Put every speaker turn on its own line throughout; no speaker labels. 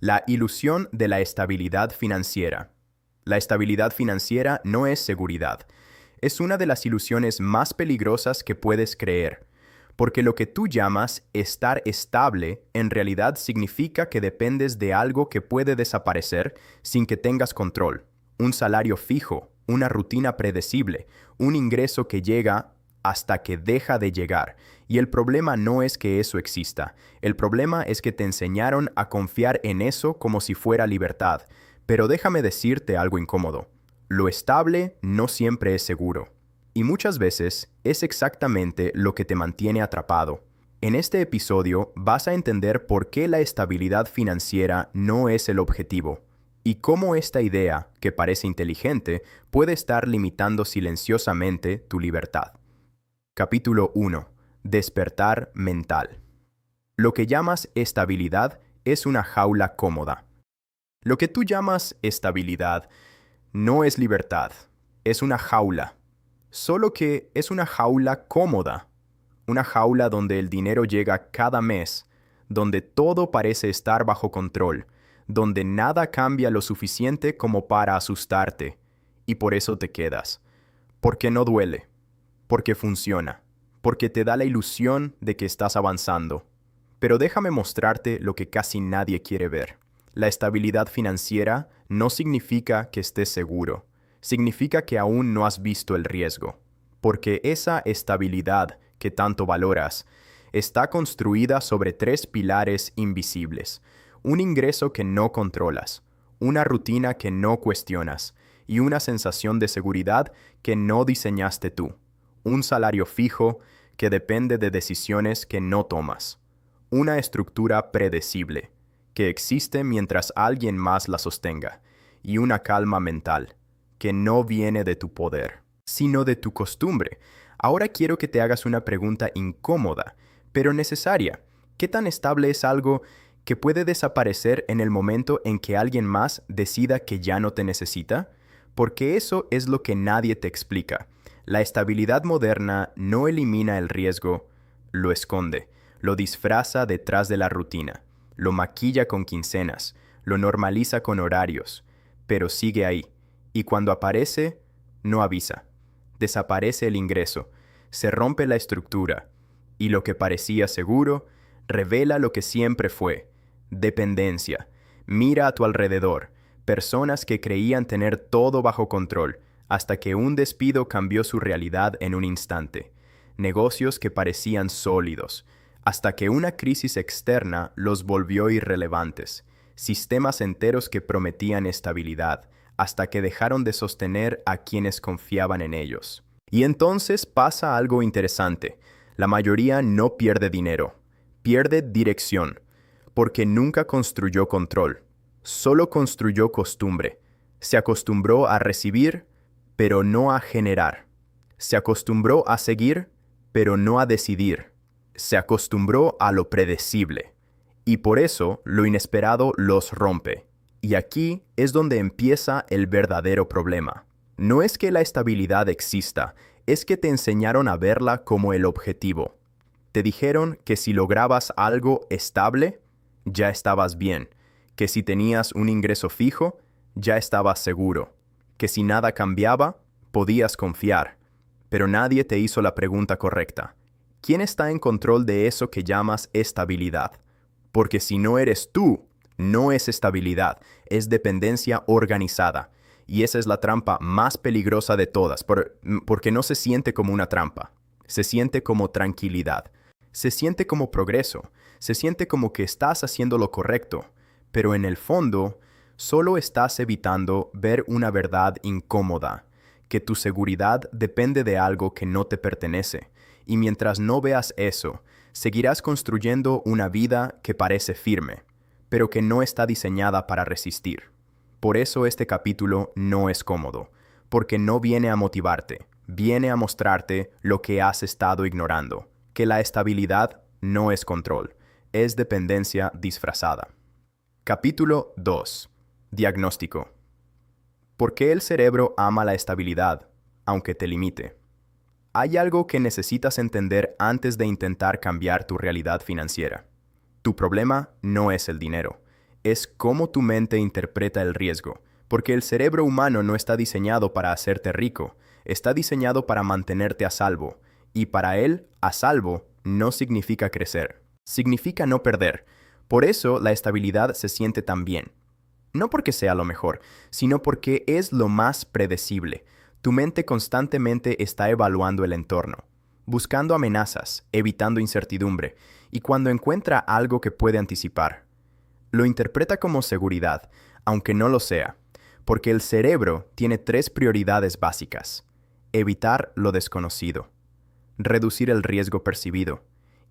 La ilusión de la estabilidad financiera. La estabilidad financiera no es seguridad. Es una de las ilusiones más peligrosas que puedes creer, porque lo que tú llamas estar estable en realidad significa que dependes de algo que puede desaparecer sin que tengas control. Un salario fijo, una rutina predecible, un ingreso que llega hasta que deja de llegar. Y el problema no es que eso exista. El problema es que te enseñaron a confiar en eso como si fuera libertad. Pero déjame decirte algo incómodo. Lo estable no siempre es seguro. Y muchas veces es exactamente lo que te mantiene atrapado. En este episodio vas a entender por qué la estabilidad financiera no es el objetivo y cómo esta idea, que parece inteligente, puede estar limitando silenciosamente tu libertad. Capítulo 1. Despertar mental. Lo que llamas estabilidad es una jaula cómoda. Lo que tú llamas estabilidad no es libertad, es una jaula. Solo que es una jaula cómoda. Una jaula donde el dinero llega cada mes, donde todo parece estar bajo control, donde nada cambia lo suficiente como para asustarte, y por eso te quedas. Porque no duele, porque funciona, porque te da la ilusión de que estás avanzando. Pero déjame mostrarte lo que casi nadie quiere ver. La estabilidad financiera no significa que estés seguro, significa que aún no has visto el riesgo, porque esa estabilidad que tanto valoras está construida sobre 3 pilares invisibles: un ingreso que no controlas, una rutina que no cuestionas y una sensación de seguridad que no diseñaste tú, un salario fijo que depende de decisiones que no tomas, una estructura predecible que existe mientras alguien más la sostenga, y una calma mental que no viene de tu poder, sino de tu costumbre. Ahora quiero que te hagas una pregunta incómoda, pero necesaria. ¿Qué tan estable es algo que puede desaparecer en el momento en que alguien más decida que ya no te necesita? Porque eso es lo que nadie te explica. La estabilidad moderna no elimina el riesgo, lo esconde, lo disfraza detrás de la rutina, lo maquilla con quincenas, lo normaliza con horarios, pero sigue ahí. Y cuando aparece, no avisa. Desaparece el ingreso, se rompe la estructura, y lo que parecía seguro revela lo que siempre fue: dependencia. Mira a tu alrededor, personas que creían tener todo bajo control, hasta que un despido cambió su realidad en un instante. Negocios que parecían sólidos, hasta que una crisis externa los volvió irrelevantes. Sistemas enteros que prometían estabilidad, hasta que dejaron de sostener a quienes confiaban en ellos. Y entonces pasa algo interesante. La mayoría no pierde dinero, pierde dirección, porque nunca construyó control, solo construyó costumbre. Se acostumbró a recibir, pero no a generar. Se acostumbró a seguir, pero no a decidir. Se acostumbró a lo predecible. Y por eso lo inesperado los rompe. Y aquí es donde empieza el verdadero problema. No es que la estabilidad exista, es que te enseñaron a verla como el objetivo. Te dijeron que si lograbas algo estable, ya estabas bien, que si tenías un ingreso fijo, ya estabas seguro, que si nada cambiaba, podías confiar. Pero nadie te hizo la pregunta correcta. ¿Quién está en control de eso que llamas estabilidad? Porque si no eres tú, no es estabilidad, es dependencia organizada. Y esa es la trampa más peligrosa de todas, porque no se siente como una trampa, se siente como tranquilidad, se siente como progreso, se siente como que estás haciendo lo correcto, pero en el fondo solo estás evitando ver una verdad incómoda, que tu seguridad depende de algo que no te pertenece, y mientras no veas eso, seguirás construyendo una vida que parece firme, pero que no está diseñada para resistir. Por eso este capítulo no es cómodo, porque no viene a motivarte, viene a mostrarte lo que has estado ignorando, que la estabilidad no es control, es dependencia disfrazada. Capítulo 2. Diagnóstico. ¿Por qué el cerebro ama la estabilidad, aunque te limite? Hay algo que necesitas entender antes de intentar cambiar tu realidad financiera. Tu problema no es el dinero, es cómo tu mente interpreta el riesgo, porque el cerebro humano no está diseñado para hacerte rico, está diseñado para mantenerte a salvo, y para él, a salvo, no significa crecer, significa no perder. Por eso la estabilidad se siente tan bien. No porque sea lo mejor, sino porque es lo más predecible. Tu mente constantemente está evaluando el entorno, buscando amenazas, evitando incertidumbre, y cuando encuentra algo que puede anticipar, lo interpreta como seguridad, aunque no lo sea, porque el cerebro tiene 3 prioridades básicas: evitar lo desconocido, reducir el riesgo percibido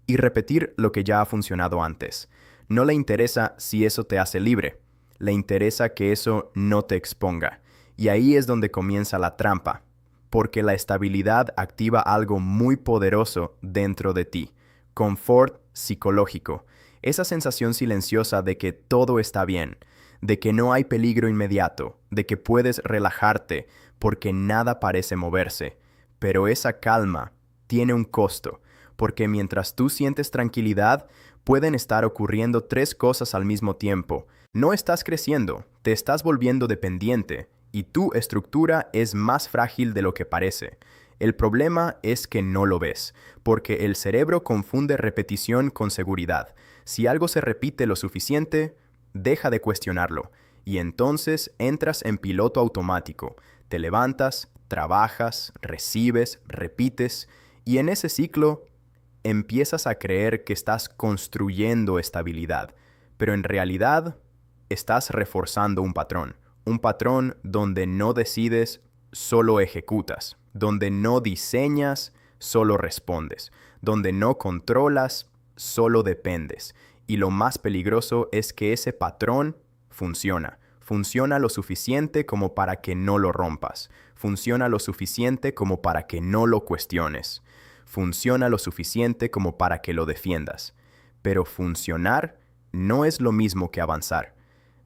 y repetir lo que ya ha funcionado antes. No le interesa si eso te hace libre, le interesa que eso no te exponga. Y ahí es donde comienza la trampa, porque la estabilidad activa algo muy poderoso dentro de ti: confort psicológico, esa sensación silenciosa de que todo está bien, de que no hay peligro inmediato, de que puedes relajarte porque nada parece moverse. Pero esa calma tiene un costo, porque mientras tú sientes tranquilidad, pueden estar ocurriendo 3 cosas al mismo tiempo. No estás creciendo, te estás volviendo dependiente, y tu estructura es más frágil de lo que parece. El problema es que no lo ves, porque el cerebro confunde repetición con seguridad. Si algo se repite lo suficiente, deja de cuestionarlo, y entonces entras en piloto automático. Te levantas, trabajas, recibes, repites, y en ese ciclo empiezas a creer que estás construyendo estabilidad, pero en realidad estás reforzando un patrón donde no decides, solo ejecutas, donde no diseñas, solo respondes, donde no controlas, solo dependes. Y lo más peligroso es que ese patrón funciona lo suficiente como para que no lo rompas, funciona lo suficiente como para que no lo cuestiones, funciona lo suficiente como para que lo defiendas. Pero funcionar no es lo mismo que avanzar.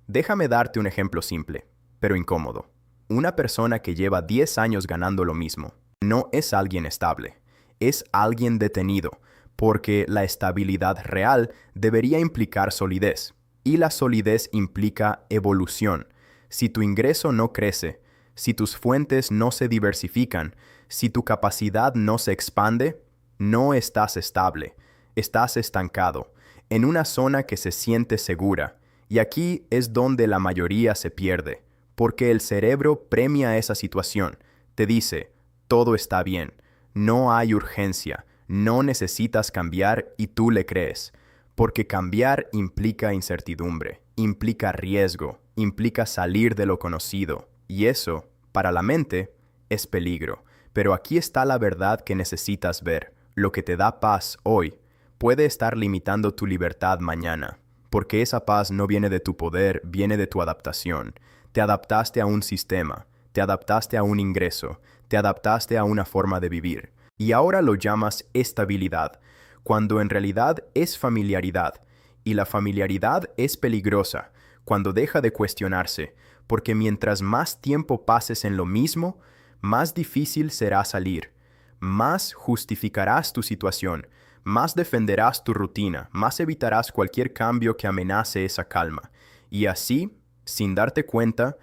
Déjame darte un ejemplo simple, pero incómodo. Una persona que lleva 10 años ganando lo mismo no es alguien estable, es alguien detenido, porque la estabilidad real debería implicar solidez, y la solidez implica evolución. Si tu ingreso no crece, si tus fuentes no se diversifican, si tu capacidad no se expande, no estás estable, estás estancado, en una zona que se siente segura. Y aquí es donde la mayoría se pierde, porque el cerebro premia esa situación. Te dice, todo está bien, no hay urgencia, no necesitas cambiar, y tú le crees. Porque cambiar implica incertidumbre, implica riesgo, implica salir de lo conocido. Y eso, para la mente, es peligro. Pero aquí está la verdad que necesitas ver. Lo que te da paz hoy puede estar limitando tu libertad mañana. Porque esa paz no viene de tu poder, viene de tu adaptación. Te adaptaste a un sistema, te adaptaste a un ingreso, te adaptaste a una forma de vivir. Y ahora lo llamas estabilidad, cuando en realidad es familiaridad. Y la familiaridad es peligrosa cuando deja de cuestionarse, porque mientras más tiempo pases en lo mismo, más difícil será salir, más justificarás tu situación, más defenderás tu rutina, más evitarás cualquier cambio que amenace esa calma. Y así, sin darte cuenta,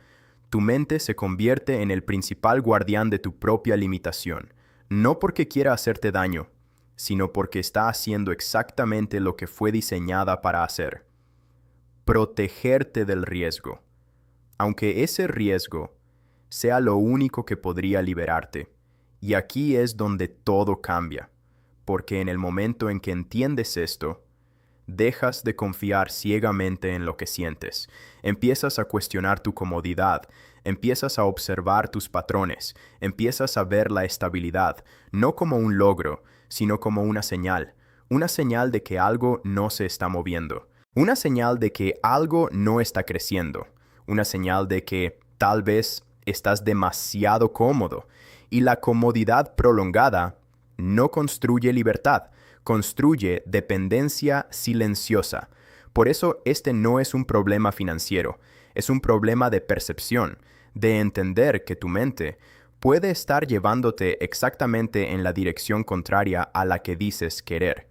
tu mente se convierte en el principal guardián de tu propia limitación, no porque quiera hacerte daño, sino porque está haciendo exactamente lo que fue diseñada para hacer: protegerte del riesgo, aunque ese riesgo sea lo único que podría liberarte. Y aquí es donde todo cambia, porque en el momento en que entiendes esto, dejas de confiar ciegamente en lo que sientes, empiezas a cuestionar tu comodidad, empiezas a observar tus patrones, empiezas a ver la estabilidad, no como un logro, sino como una señal de que algo no se está moviendo, una señal de que algo no está creciendo, una señal de que tal vez estás demasiado cómodo, y la comodidad prolongada no construye libertad, construye dependencia silenciosa. Por eso este no es un problema financiero, es un problema de percepción, de entender que tu mente puede estar llevándote exactamente en la dirección contraria a la que dices querer.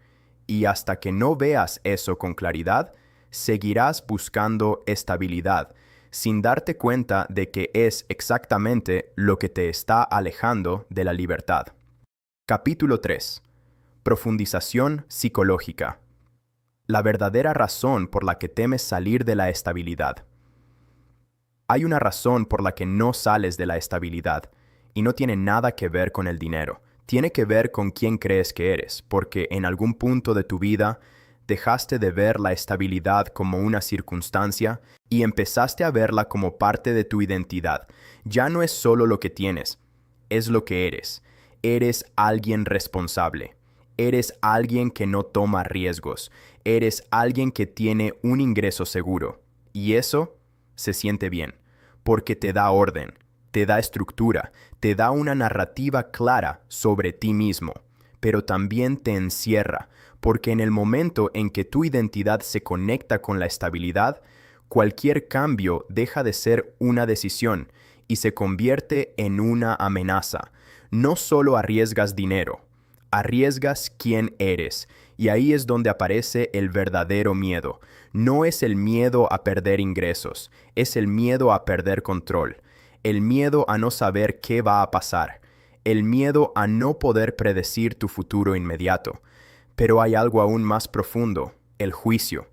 Y hasta que no veas eso con claridad, seguirás buscando estabilidad, sin darte cuenta de que es exactamente lo que te está alejando de la libertad. Capítulo 3. Profundización psicológica. La verdadera razón por la que temes salir de la estabilidad. Hay una razón por la que no sales de la estabilidad, y no tiene nada que ver con el dinero. Tiene que ver con quién crees que eres, porque en algún punto de tu vida dejaste de ver la estabilidad como una circunstancia y empezaste a verla como parte de tu identidad. Ya no es solo lo que tienes, es lo que eres. Eres alguien responsable. Eres alguien que no toma riesgos. Eres alguien que tiene un ingreso seguro. Y eso se siente bien, porque te da orden, te da estructura, te da una narrativa clara sobre ti mismo, pero también te encierra, porque en el momento en que tu identidad se conecta con la estabilidad, cualquier cambio deja de ser una decisión y se convierte en una amenaza. No solo arriesgas dinero, arriesgas quién eres, y ahí es donde aparece el verdadero miedo. No es el miedo a perder ingresos, es el miedo a perder control, el miedo a no saber qué va a pasar, el miedo a no poder predecir tu futuro inmediato. Pero hay algo aún más profundo, el juicio,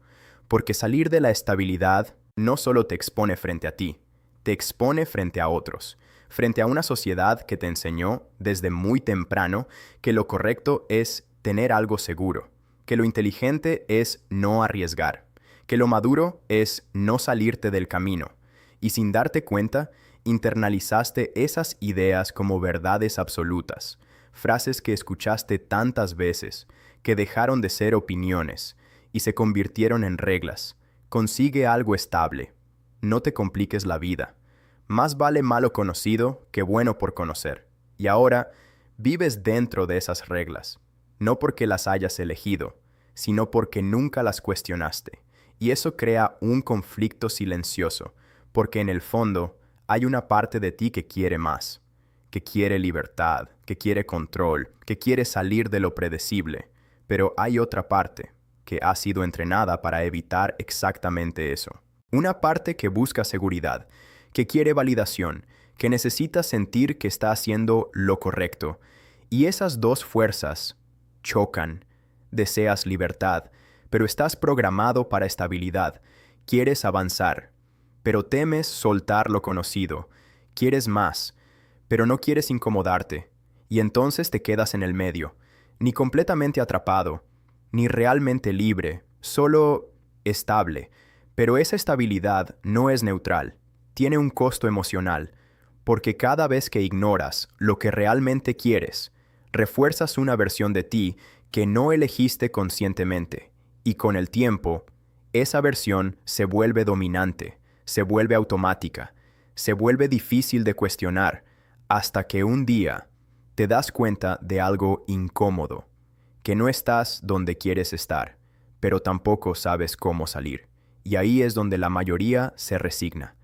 porque salir de la estabilidad no solo te expone frente a ti, te expone frente a otros, frente a una sociedad que te enseñó desde muy temprano que lo correcto es tener algo seguro, que lo inteligente es no arriesgar, que lo maduro es no salirte del camino, y sin darte cuenta, internalizaste esas ideas como verdades absolutas, frases que escuchaste tantas veces, que dejaron de ser opiniones y se convirtieron en reglas. Consigue algo estable. No te compliques la vida. Más vale malo conocido que bueno por conocer. Y ahora vives dentro de esas reglas, no porque las hayas elegido, sino porque nunca las cuestionaste. Y eso crea un conflicto silencioso, porque en el fondo hay una parte de ti que quiere más, que quiere libertad, que quiere control, que quiere salir de lo predecible. Pero hay otra parte que ha sido entrenada para evitar exactamente eso. Una parte que busca seguridad, que quiere validación, que necesita sentir que está haciendo lo correcto. Y esas dos fuerzas chocan. Deseas libertad, pero estás programado para estabilidad. Quieres avanzar, pero temes soltar lo conocido. Quieres más, pero no quieres incomodarte. Y entonces te quedas en el medio, ni completamente atrapado, ni realmente libre, solo estable. Pero esa estabilidad no es neutral, tiene un costo emocional, porque cada vez que ignoras lo que realmente quieres, refuerzas una versión de ti que no elegiste conscientemente, y con el tiempo, esa versión se vuelve dominante, se vuelve automática, se vuelve difícil de cuestionar, hasta que un día te das cuenta de algo incómodo, que no estás donde quieres estar, pero tampoco sabes cómo salir. Y ahí es donde la mayoría se resigna,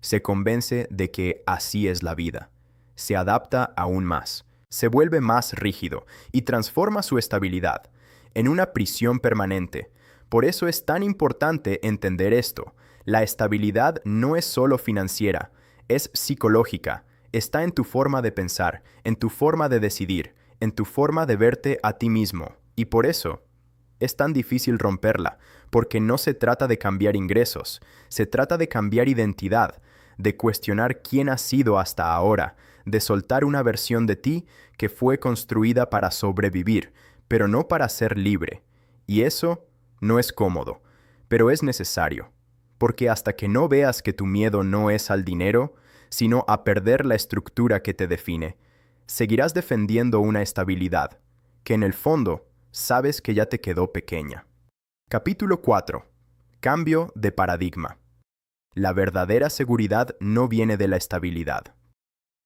se convence de que así es la vida, se adapta aún más, se vuelve más rígido y transforma su estabilidad en una prisión permanente. Por eso es tan importante entender esto. La estabilidad no es solo financiera, es psicológica. Está en tu forma de pensar, en tu forma de decidir, en tu forma de verte a ti mismo. Y por eso es tan difícil romperla, porque no se trata de cambiar ingresos, se trata de cambiar identidad, de cuestionar quién has sido hasta ahora, de soltar una versión de ti que fue construida para sobrevivir, pero no para ser libre. Y eso no es cómodo, pero es necesario, porque hasta que no veas que tu miedo no es al dinero, sino a perder la estructura que te define, seguirás defendiendo una estabilidad, que en el fondo sabes que ya te quedó pequeña. Capítulo 4. Cambio de paradigma. La verdadera seguridad no viene de la estabilidad.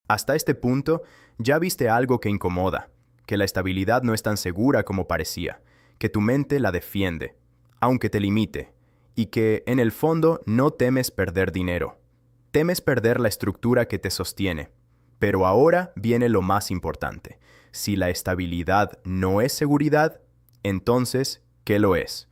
Hasta este punto, ya viste algo que incomoda, que la estabilidad no es tan segura como parecía, que tu mente la defiende, aunque te limite, y que, en el fondo, no temes perder dinero. Temes perder la estructura que te sostiene. Pero ahora viene lo más importante. Si la estabilidad no es seguridad, entonces, ¿qué lo es?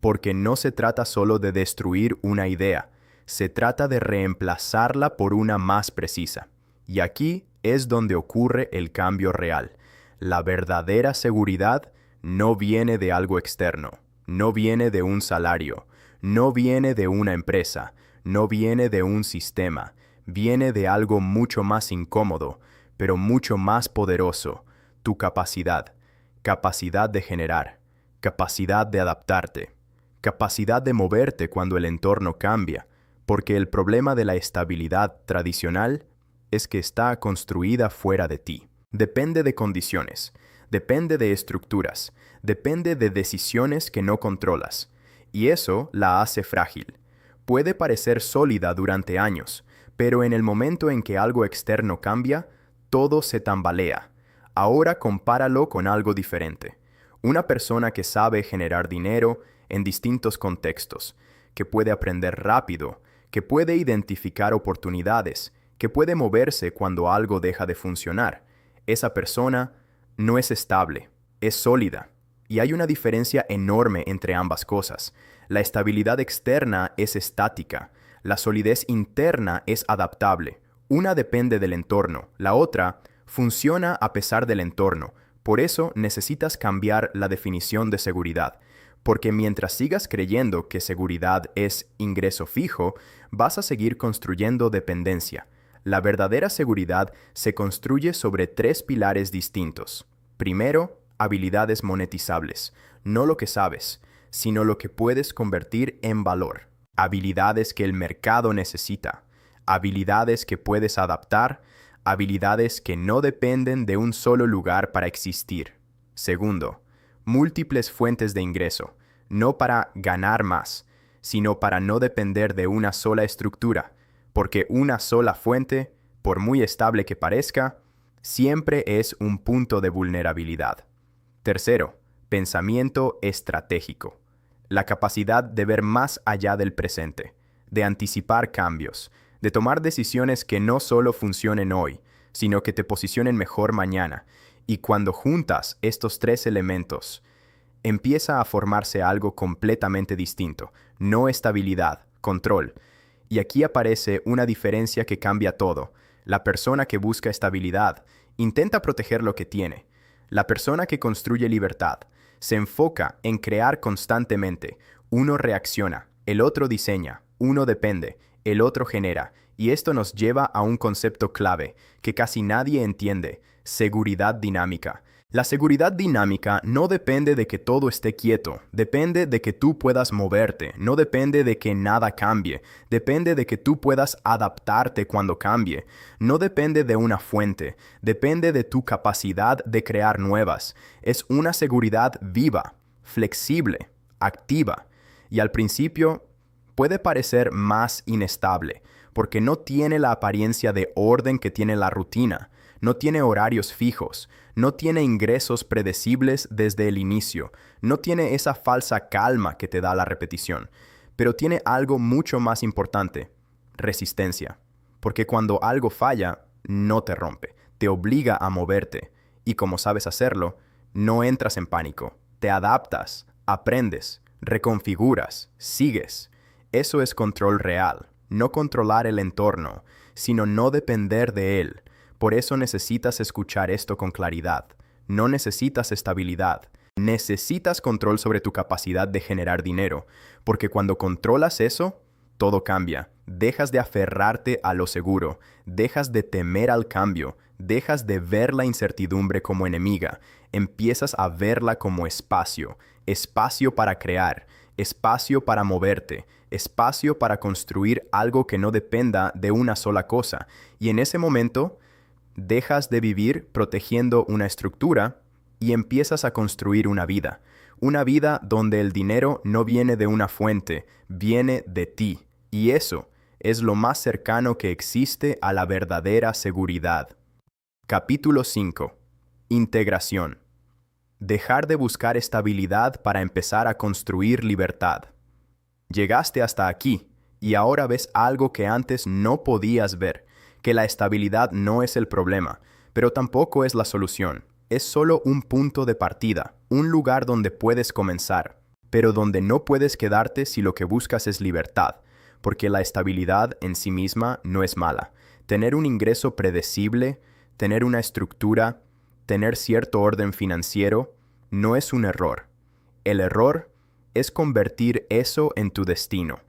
porque no se trata solo de destruir una idea, se trata de reemplazarla por una más precisa. Y aquí es donde ocurre el cambio real. La verdadera seguridad no viene de algo externo, no viene de un salario, no viene de una empresa, no viene de un sistema, viene de algo mucho más incómodo, pero mucho más poderoso: tu capacidad, capacidad de generar, capacidad de adaptarte, capacidad de moverte cuando el entorno cambia, porque el problema de la estabilidad tradicional es que está construida fuera de ti. Depende de condiciones, depende de estructuras, depende de decisiones que no controlas, y eso la hace frágil. Puede parecer sólida durante años, pero en el momento en que algo externo cambia, todo se tambalea. Ahora compáralo con algo diferente. Una persona que sabe generar dinero en distintos contextos, que puede aprender rápido, que puede identificar oportunidades, que puede moverse cuando algo deja de funcionar. Esa persona no es estable, es sólida. Y hay una diferencia enorme entre ambas cosas. La estabilidad externa es estática, la solidez interna es adaptable. Una depende del entorno, la otra funciona a pesar del entorno. Por eso necesitas cambiar la definición de seguridad, porque mientras sigas creyendo que seguridad es ingreso fijo, vas a seguir construyendo dependencia. La verdadera seguridad se construye sobre 3 pilares distintos. Primero, habilidades monetizables, no lo que sabes, sino lo que puedes convertir en valor. Habilidades que el mercado necesita, habilidades que puedes adaptar, habilidades que no dependen de un solo lugar para existir. Segundo, múltiples fuentes de ingreso, no para ganar más, sino para no depender de una sola estructura, porque una sola fuente, por muy estable que parezca, siempre es un punto de vulnerabilidad. Tercero, pensamiento estratégico, la capacidad de ver más allá del presente, de anticipar cambios, de tomar decisiones que no solo funcionen hoy, sino que te posicionen mejor mañana. Y cuando juntas estos 3 elementos, empieza a formarse algo completamente distinto: no estabilidad, control. Y aquí aparece una diferencia que cambia todo. La persona que busca estabilidad intenta proteger lo que tiene. La persona que construye libertad se enfoca en crear constantemente. Uno reacciona, el otro diseña, uno depende, el otro genera. Y esto nos lleva a un concepto clave que casi nadie entiende: seguridad dinámica. La seguridad dinámica no depende de que todo esté quieto, depende de que tú puedas moverte, no depende de que nada cambie, depende de que tú puedas adaptarte cuando cambie, no depende de una fuente, depende de tu capacidad de crear nuevas. Es una seguridad viva, flexible, activa, y al principio puede parecer más inestable, porque no tiene la apariencia de orden que tiene la rutina. No tiene horarios fijos, no tiene ingresos predecibles desde el inicio, no tiene esa falsa calma que te da la repetición, pero tiene algo mucho más importante: resistencia. Porque cuando algo falla, no te rompe, te obliga a moverte, y como sabes hacerlo, no entras en pánico, te adaptas, aprendes, reconfiguras, sigues. Eso es control real, no controlar el entorno, sino no depender de él. Por eso necesitas escuchar esto con claridad. No necesitas estabilidad. Necesitas control sobre tu capacidad de generar dinero, porque cuando controlas eso, todo cambia. Dejas de aferrarte a lo seguro, dejas de temer al cambio, dejas de ver la incertidumbre como enemiga, empiezas a verla como espacio, espacio para crear, espacio para moverte, espacio para construir algo que no dependa de una sola cosa. Y en ese momento, dejas de vivir protegiendo una estructura y empiezas a construir una vida donde el dinero no viene de una fuente, viene de ti. Y eso es lo más cercano que existe a la verdadera seguridad. Capítulo 5. Integración. Dejar de buscar estabilidad para empezar a construir libertad. Llegaste hasta aquí y ahora ves algo que antes no podías ver: que la estabilidad no es el problema, pero tampoco es la solución. Es solo un punto de partida, un lugar donde puedes comenzar. pero donde no puedes quedarte si lo que buscas es libertad, porque la estabilidad en sí misma no es mala. Tener un ingreso predecible, tener una estructura, tener cierto orden financiero, no es un error. El error es convertir eso en tu destino.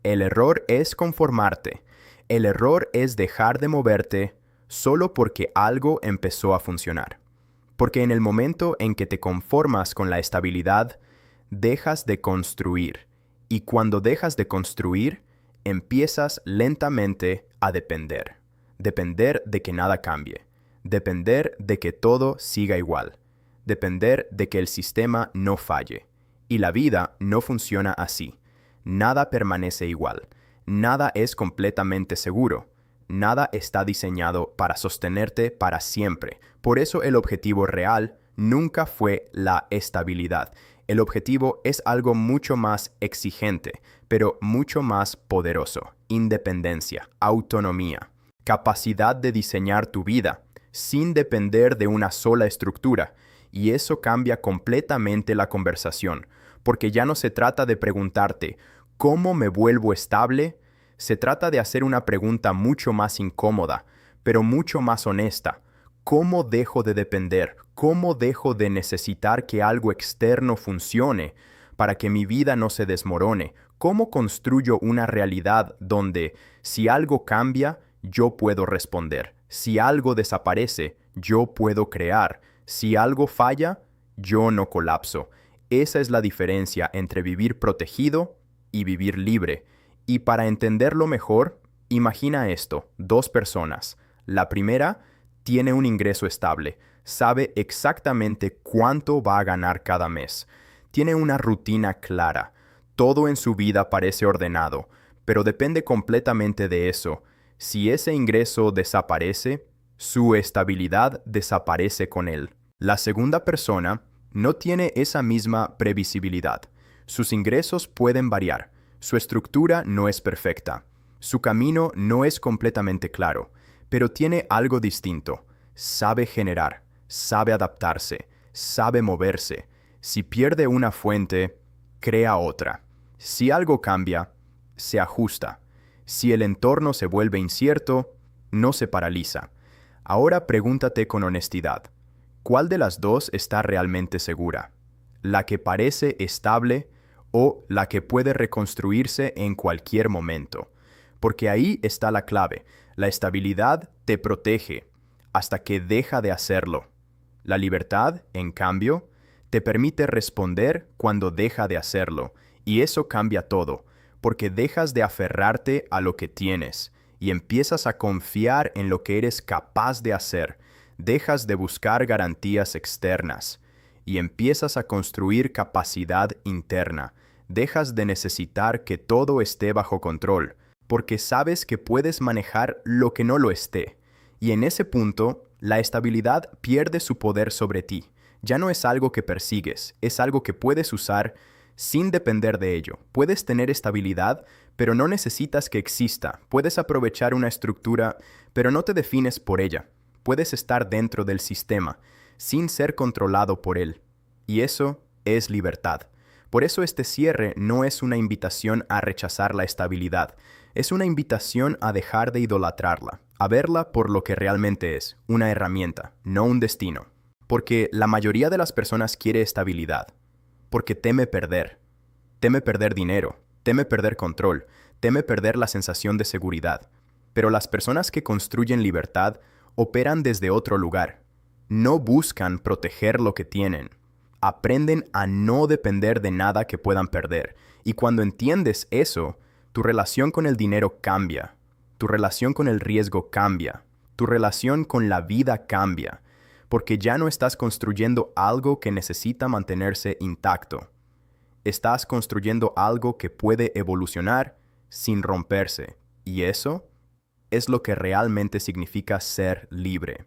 El error es conformarte. El error es dejar de moverte solo porque algo empezó a funcionar. Porque en el momento en que te conformas con la estabilidad, dejas de construir. Y cuando dejas de construir, empiezas lentamente a depender. Depender de que nada cambie. Depender de que todo siga igual. Depender de que el sistema no falle. Y la vida no funciona así. Nada permanece igual. Nada es completamente seguro. Nada está diseñado para sostenerte para siempre. Por eso el objetivo real nunca fue la estabilidad. El objetivo es algo mucho más exigente, pero mucho más poderoso. Independencia, autonomía, capacidad de diseñar tu vida sin depender de una sola estructura. Y eso cambia completamente la conversación, porque ya no se trata de preguntarte ¿cómo me vuelvo estable? Se trata de hacer una pregunta mucho más incómoda, pero mucho más honesta. ¿Cómo dejo de depender? ¿Cómo dejo de necesitar que algo externo funcione para que mi vida no se desmorone? ¿Cómo construyo una realidad donde si algo cambia, yo puedo responder? Si algo desaparece, yo puedo crear. Si algo falla, yo no colapso. Esa es la diferencia entre vivir protegido y vivir libre. Y para entenderlo mejor, imagina esto, dos personas. La primera tiene un ingreso estable, sabe exactamente cuánto va a ganar cada mes. Tiene una rutina clara. Todo en su vida parece ordenado, pero depende completamente de eso. Si ese ingreso desaparece, su estabilidad desaparece con él. La segunda persona no tiene esa misma previsibilidad. Sus ingresos pueden variar. Su estructura no es perfecta. Su camino no es completamente claro, pero tiene algo distinto. Sabe generar, sabe adaptarse, sabe moverse. Si pierde una fuente, crea otra. Si algo cambia, se ajusta. Si el entorno se vuelve incierto, no se paraliza. Ahora pregúntate con honestidad, ¿cuál de las dos está realmente segura? ¿La que parece estable o la que puede reconstruirse en cualquier momento? Porque ahí está la clave. La estabilidad te protege hasta que deja de hacerlo. La libertad, en cambio, te permite responder cuando deja de hacerlo. Y eso cambia todo, porque dejas de aferrarte a lo que tienes y empiezas a confiar en lo que eres capaz de hacer. Dejas de buscar garantías externas y empiezas a construir capacidad interna. Dejas de necesitar que todo esté bajo control, porque sabes que puedes manejar lo que no lo esté. Y en ese punto, la estabilidad pierde su poder sobre ti. Ya no es algo que persigues, es algo que puedes usar sin depender de ello. Puedes tener estabilidad, pero no necesitas que exista. Puedes aprovechar una estructura, pero no te defines por ella. Puedes estar dentro del sistema, sin ser controlado por él. Y eso es libertad. Por eso este cierre no es una invitación a rechazar la estabilidad. Es una invitación a dejar de idolatrarla, a verla por lo que realmente es, una herramienta, no un destino. Porque la mayoría de las personas quiere estabilidad, porque teme perder dinero, teme perder control, teme perder la sensación de seguridad. Pero las personas que construyen libertad operan desde otro lugar. No buscan proteger lo que tienen. Aprenden a no depender de nada que puedan perder. Y cuando entiendes eso, tu relación con el dinero cambia. Tu relación con el riesgo cambia. Tu relación con la vida cambia. Porque ya no estás construyendo algo que necesita mantenerse intacto. Estás construyendo algo que puede evolucionar sin romperse. Y eso es lo que realmente significa ser libre.